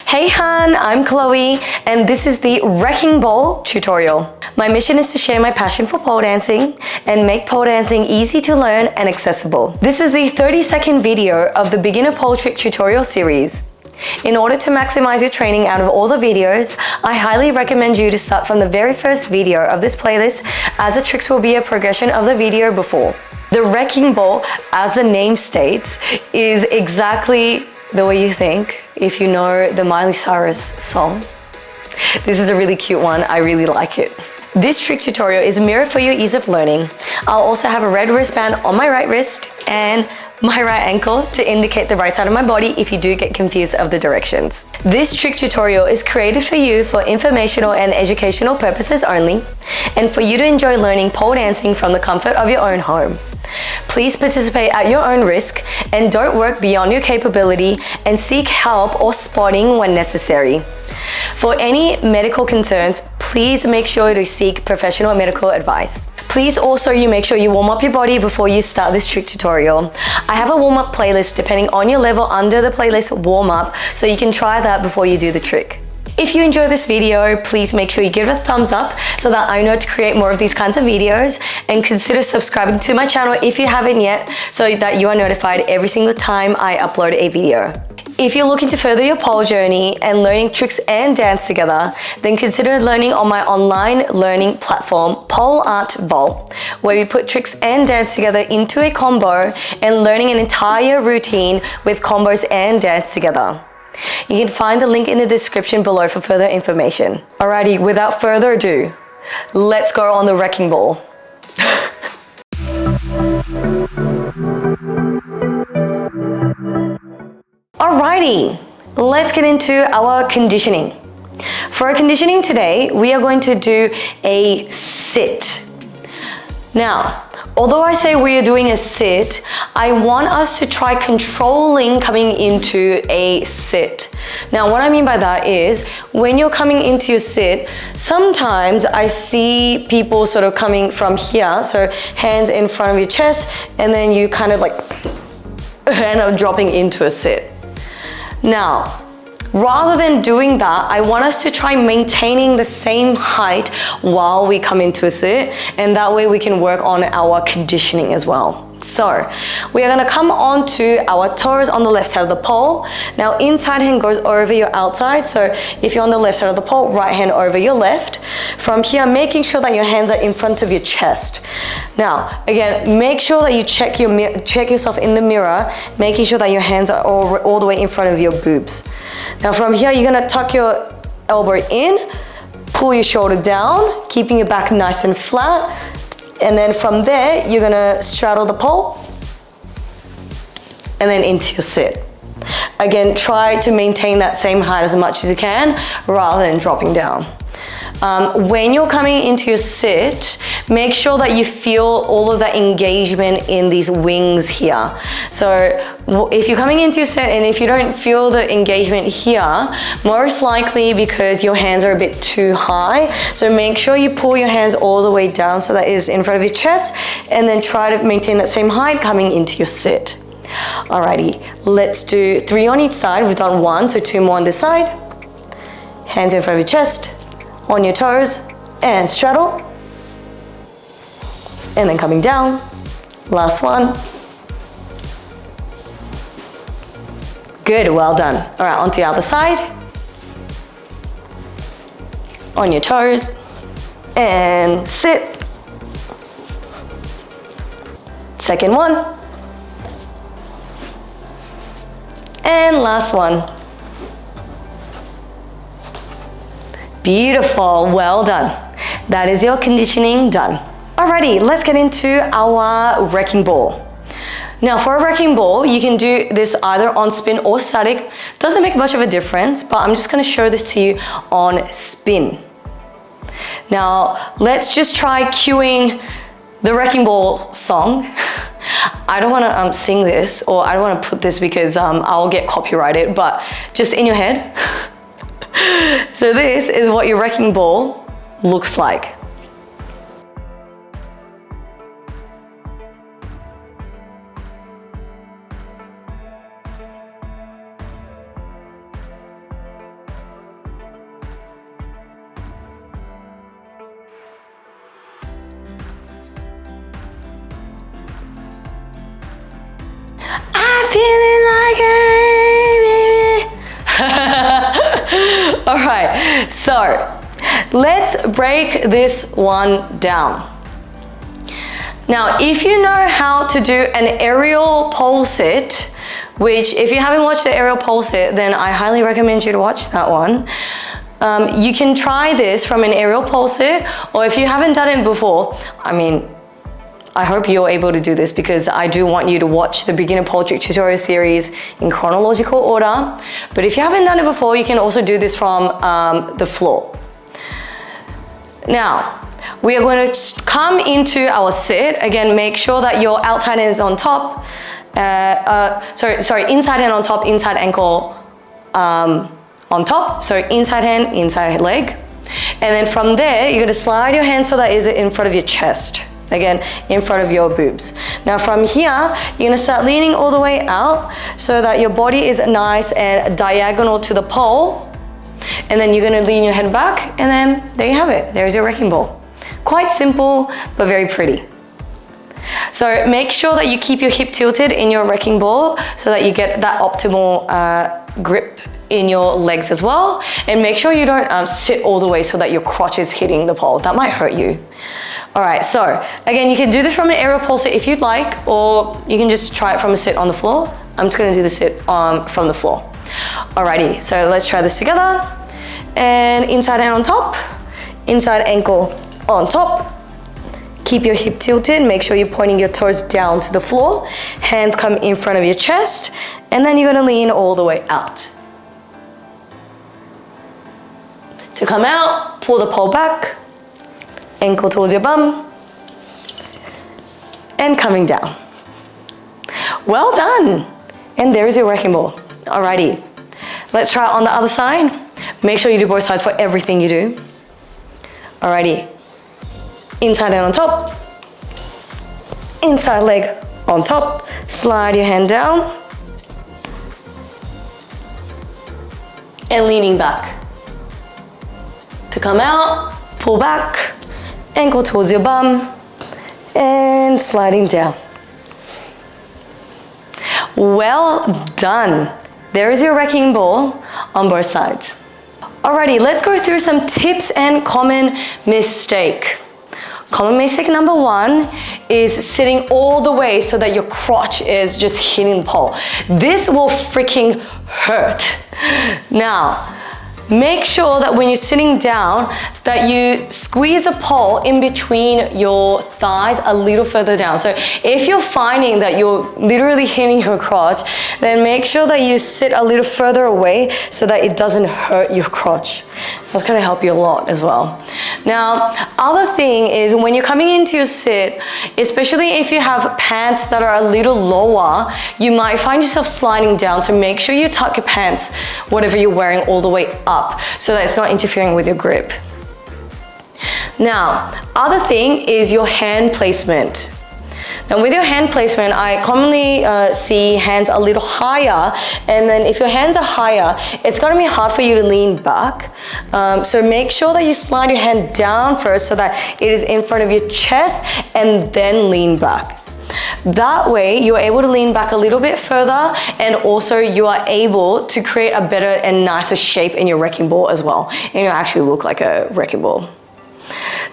Hey Han, I'm Chloe, and this is the Wrecking Ball tutorial. My mission is to share my passion for pole dancing and make pole dancing easy to learn and accessible. This is the 30-second video of the beginner pole trick tutorial series. In order to maximize your training out of all the videos, I highly recommend you to start from the very first video of this playlist, as the tricks will be a progression of the video before. The Wrecking Ball, as the name states, is exactly the way you think if you know the Miley Cyrus song. This is a really cute one, I really like it. This trick tutorial is mirrored for your ease of learning. I'll also have a red wristband on my right wrist and my right ankle to indicate the right side of my body if you do get confused of the directions. This trick tutorial is created for you for informational and educational purposes only, and for you to enjoy learning pole dancing from the comfort of your own home. Please participate at your own risk and don't work beyond your capability, and seek help or spotting when necessary. For any medical concerns, please make sure to seek professional medical advice. Please also make sure you warm up your body before you start this trick tutorial. I have a warm-up playlist depending on your level under the playlist warm-up, so you can try that before you do the trick. If you enjoy this video, please make sure you give it a thumbs up so that I know to create more of these kinds of videos, and consider subscribing to my channel if you haven't yet, so that you are notified every single time I upload a video. If you're looking to further your pole journey and learning tricks and dance together, then consider learning on my online learning platform, Pole Art Vault, where we put tricks and dance together into a combo and learning an entire routine with combos and dance together. You can find the link in the description below for further information. Alrighty, without further ado, let's go on the Wrecking Ball. Alrighty, let's get into our conditioning. For our conditioning today, we are going to do a sit. Now, although I say we are doing a sit, I want us to try controlling coming into a sit. Now, what I mean by that is, when you're coming into your sit, sometimes I see people sort of coming from here, so hands in front of your chest, and then you kind of like end up dropping into a sit. Now, rather than doing that, I want us to try maintaining the same height while we come into a sit, and that way we can work on our conditioning as well. So, we are going to come onto our toes on the left side of the pole. Now, inside hand goes over your outside, so if you're on the left side of the pole, right hand over your left. From here, making sure that your hands are in front of your chest. Now, again, make sure that you check yourself in the mirror, making sure that your hands are all the way in front of your boobs. Now, from here, you're going to tuck your elbow in, pull your shoulder down, keeping your back nice and flat. And then from there, you're gonna straddle the pole and then into your sit. Again, try to maintain that same height as much as you can rather than dropping down. When you're coming into your sit, make sure that you feel all of that engagement in these wings here. So if you're coming into your sit and if you don't feel the engagement here, most likely because your hands are a bit too high. So make sure you pull your hands all the way down so that is in front of your chest, and then try to maintain that same height coming into your sit. Alrighty, let's do 3 on each side. We've done 1, so 2 more on this side. Hands in front of your chest, on your toes, and straddle. And then coming down. Last one. Good, well done. All right, onto the other side. On your toes, and sit. Second one. And last one. Beautiful, well done. That is your conditioning done. Alrighty, let's get into our Wrecking Ball. Now, for a Wrecking Ball, you can do this either on spin or static. Doesn't make much of a difference, but I'm just gonna show this to you on spin. Now, let's just try cueing the Wrecking Ball song. I don't wanna sing this, or I don't wanna put this because I'll get copyrighted, but just in your head. So this is what your Wrecking Ball looks like. feeling like a All right, so let's break this one down. Now, if you know how to do an aerial pole sit, which if you haven't watched the aerial pole sit, then I highly recommend you to watch that one. You can try this from an aerial pole sit, or if you haven't done it before, I mean, I hope you're able to do this because I do want you to watch the beginner pole trick tutorial series in chronological order. But if you haven't done it before, you can also do this from the floor. Now, we are going to come into our sit. Again, make sure that your outside hand is on top. Inside hand on top, inside ankle on top. So inside hand, inside leg. And then from there, you're gonna slide your hand so that is in front of your chest. Again, in front of your boobs. Now from here, you're gonna start leaning all the way out so that your body is nice and diagonal to the pole. And then you're gonna lean your head back, and then there you have it. There's your wrecking ball. Quite simple, but very pretty. So make sure that you keep your hip tilted in your wrecking ball so that you get that optimal grip in your legs as well. And make sure you don't sit all the way so that your crotch is hitting the pole. That might hurt you. All right, so again, you can do this from an aerial pole sit if you'd like, or you can just try it from a sit on the floor. I'm just gonna do the sit from the floor. Alrighty, so let's try this together. And inside hand on top, inside ankle on top. Keep your hip tilted, make sure you're pointing your toes down to the floor. Hands come in front of your chest, and then you're gonna lean all the way out. To come out, pull the pole back, ankle towards your bum, and coming down. Well done. And there is your wrecking ball. Alrighty, let's try it on the other side. Make sure you do both sides for everything you do. Alrighty, inside hand on top, inside leg on top, slide your hand down, and leaning back. To come out, pull back, ankle towards your bum, and sliding down. Well done. There is your wrecking ball on both sides. Alrighty, let's go through some tips and common mistake. Common mistake number one is sitting all the way so that your crotch is just hitting the pole. This will freaking hurt. Now, make sure that when you're sitting down that you squeeze the pole in between your thighs a little further down. So if you're finding that you're literally hitting your crotch, then make sure that you sit a little further away so that it doesn't hurt your crotch. That's gonna help you a lot as well. Now, other thing is when you're coming into your sit, especially if you have pants that are a little lower, you might find yourself sliding down. So make sure you tuck your pants, whatever you're wearing, all the way up so that it's not interfering with your grip. Now, other thing is your hand placement. Now with your hand placement, I commonly see hands a little higher, and then if your hands are higher, it's gonna be hard for you to lean back. So make sure that you slide your hand down first so that it is in front of your chest and then lean back. That way you're able to lean back a little bit further, and also you are able to create a better and nicer shape in your wrecking ball as well. And you'll actually look like a wrecking ball.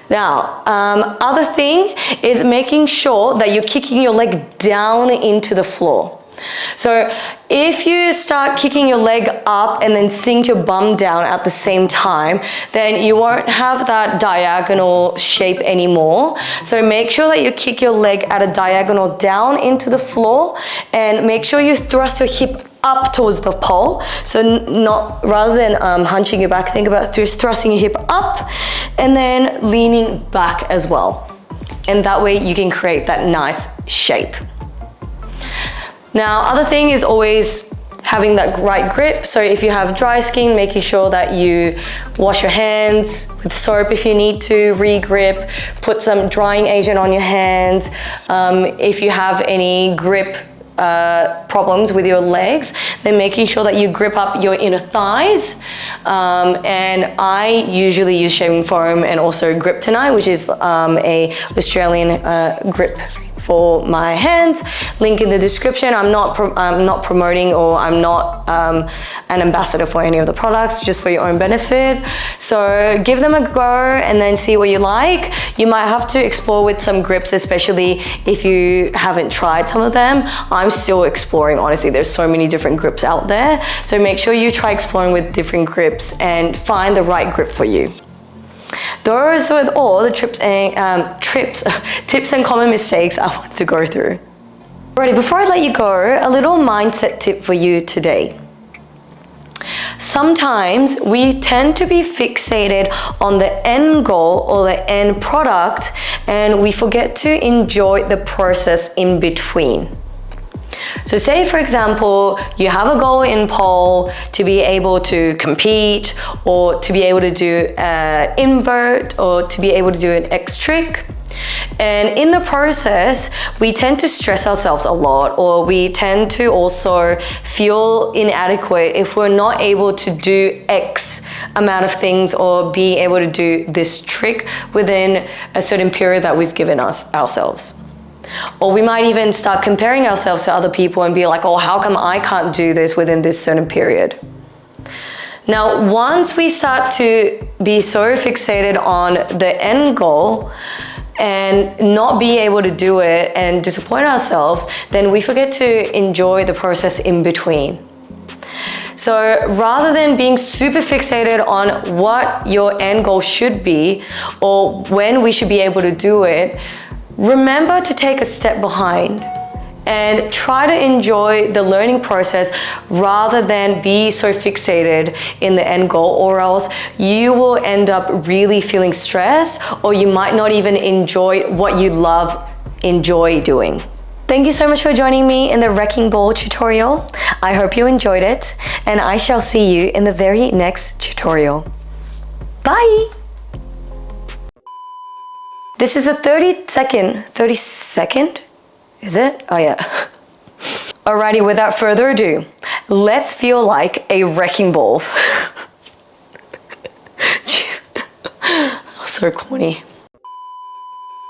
Now, other thing is making sure that you're kicking your leg down into the floor. So if you start kicking your leg up and then sink your bum down at the same time, then you won't have that diagonal shape anymore. So make sure that you kick your leg at a diagonal down into the floor, and make sure you thrust your hip up towards the pole. So not, rather than hunching your back, think about thrusting your hip up and then leaning back as well. And that way you can create that nice shape. Now, other thing is always having that right grip. So if you have dry skin, making sure that you wash your hands with soap if you need to, re-grip, put some drying agent on your hands. If you have any grip problems with your legs, then making sure that you grip up your inner thighs. And I usually use shaving foam and also grip tonight, which is a Australian grip for my hands. Link in the description. I'm not promoting, or I'm not an ambassador for any of the products, just for your own benefit. So give them a go and then see what you like. You might have to explore with some grips, especially if you haven't tried some of them. I'm still exploring, honestly. There's so many different grips out there. So make sure you try exploring with different grips and find the right grip for you. Those are all the tips and common mistakes I want to go through. Alrighty, before I let you go, a little mindset tip for you today. Sometimes we tend to be fixated on the end goal or the end product, and we forget to enjoy the process in between. So say, for example, you have a goal in pole to be able to compete, or to be able to do an invert, or to be able to do an X trick. And in the process, we tend to stress ourselves a lot, or we tend to also feel inadequate if we're not able to do X amount of things, or be able to do this trick within a certain period that we've given ourselves. Or we might even start comparing ourselves to other people and be like, oh, how come I can't do this within this certain period? Now, once we start to be so fixated on the end goal and not be able to do it and disappoint ourselves, then we forget to enjoy the process in between. So rather than being super fixated on what your end goal should be, or when we should be able to do it, remember to take a step behind and try to enjoy the learning process rather than be so fixated in the end goal, or else you will end up really feeling stressed, or you might not even enjoy what you enjoy doing. Thank you so much for joining me in the wrecking ball tutorial. I hope you enjoyed it, and I shall see you in the very next tutorial. Bye! This is the 30-second, is it? Oh yeah. Alrighty, without further ado, let's feel like a wrecking ball. Jeez. So corny.